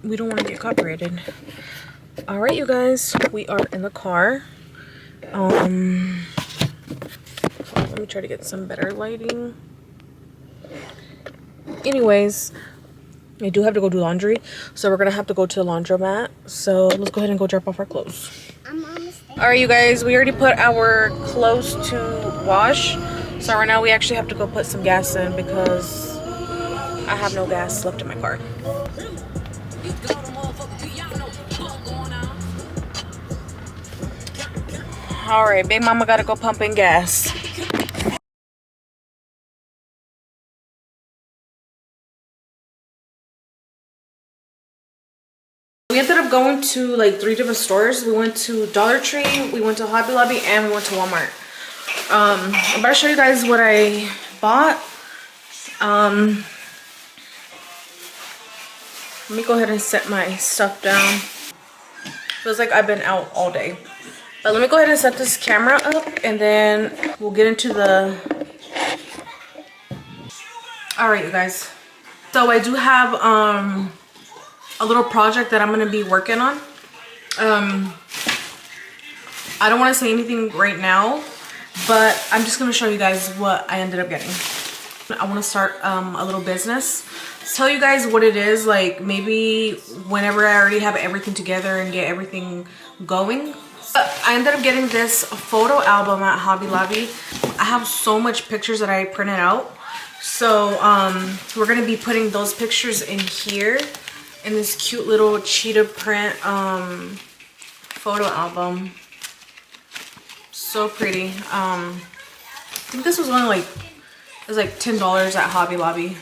we don't want to get copyrighted. All right, you guys, we are in the car. Let me try to get some better lighting. Anyways, I do have to go do laundry, so we're gonna have to go to the laundromat. So let's go ahead and go drop off our clothes. All right, you guys, we already put our clothes to wash. So right now we actually have to go put some gas in because I have no gas left in my car. All right, big mama gotta go pump in gas. We ended up going to like 3 different stores. We went to Dollar Tree, we went to Hobby Lobby, and we went to Walmart. I'm about to show you guys what I bought. Let me go ahead and set my stuff down. Feels like I've been out all day. But let me go ahead and set this camera up and then we'll get into the... Alright, you guys. So I do have a little project that I'm going to be working on. I don't want to say anything right now, but I'm just going to show you guys what I ended up getting. I want to start a little business. Tell you guys what it is, like maybe whenever I already have everything together and get everything going. I ended up getting this photo album at Hobby Lobby. I have so much pictures that I printed out. So we're going to be putting those pictures in here in this cute little cheetah print photo album. So pretty. I think this was only like, it was like $10 at Hobby Lobby.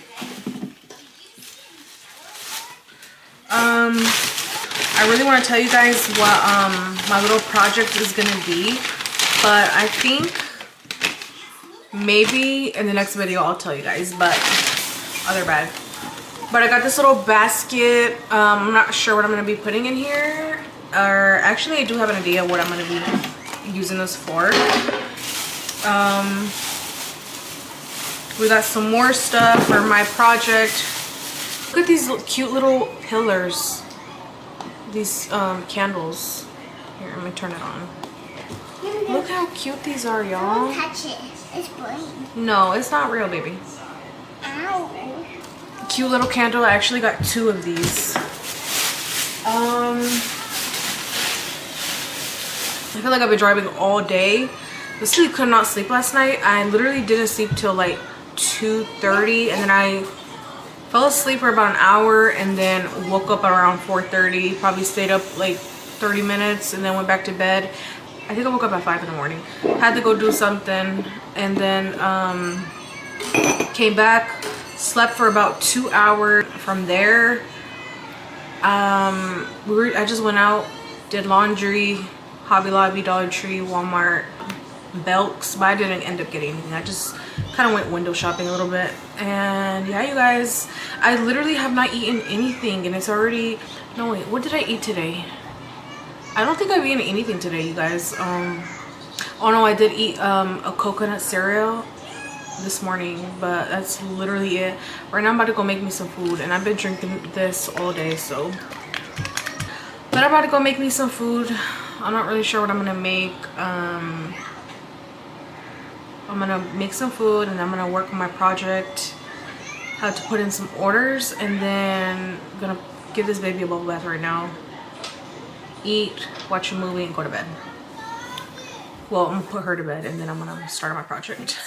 I really want to tell you guys what my little project is gonna be, but I think maybe in the next video I'll tell you guys, but other bag. But I got this little basket. I'm not sure what I'm gonna be putting in here, or actually I do have an idea what I'm gonna be using this for. We got some more stuff for my project. Look at these cute little pillars. These candles. Here, let me turn it on. Look how cute these are, y'all. Don't touch it. It's burning. No, it's not real, baby. Ow. Cute little candle. I actually got 2 of these. I feel like I've been driving all day. Literally could not sleep last night. I literally didn't sleep till like 2:30, and then I fell asleep for about an hour and then woke up around 4:30. Probably stayed up like 30 minutes and then went back to bed. I think I woke up at 5 in the morning. Had to go do something and then came back, slept for about 2 hours. From there, I just went out, did laundry, Hobby Lobby, Dollar Tree, Walmart, Belks, but I didn't end up getting anything. I just kind of went window shopping a little bit. And yeah, you guys, I literally have not eaten anything, and it's already... No, wait, what did I eat today? I don't think I've eaten anything today, you guys. Oh no, I did eat a coconut cereal this morning, but that's literally it. Right now I'm about to go make me some food, and I've been drinking this all day, so... But I'm about to go make me some food. I'm not really sure what I'm gonna make. I'm gonna make some food and I'm gonna work on my project, how to put in some orders, and then I'm gonna give this baby a bubble bath right now, eat, watch a movie, and go to bed. Well, I'm gonna put her to bed and then I'm gonna start on my project.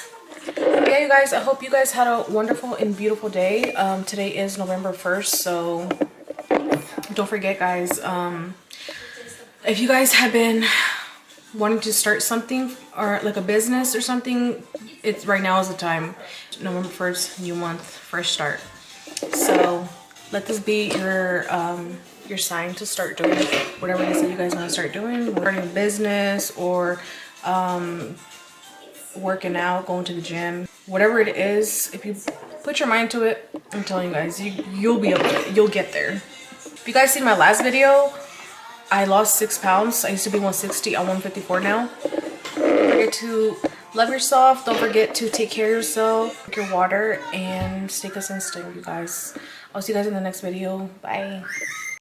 Yeah, you guys, I hope you guys had a wonderful and beautiful day. Today is November 1st, so don't forget, guys, if you guys have been wanting to start something or like a business or something, it's right now is the time. November 1st, new month, fresh start. So let this be your sign to start doing whatever it is that you guys want to start doing, starting a business or working out, going to the gym, whatever it is. If you put your mind to it, I'm telling you guys, you'll be able to, you'll get there. If you guys seen my last video, I lost 6 pounds. I used to be 160, I'm 154 now. Don't forget to love yourself. Don't forget to take care of yourself, drink your water, and stay consistent, you guys. I'll see you guys in the next video. Bye.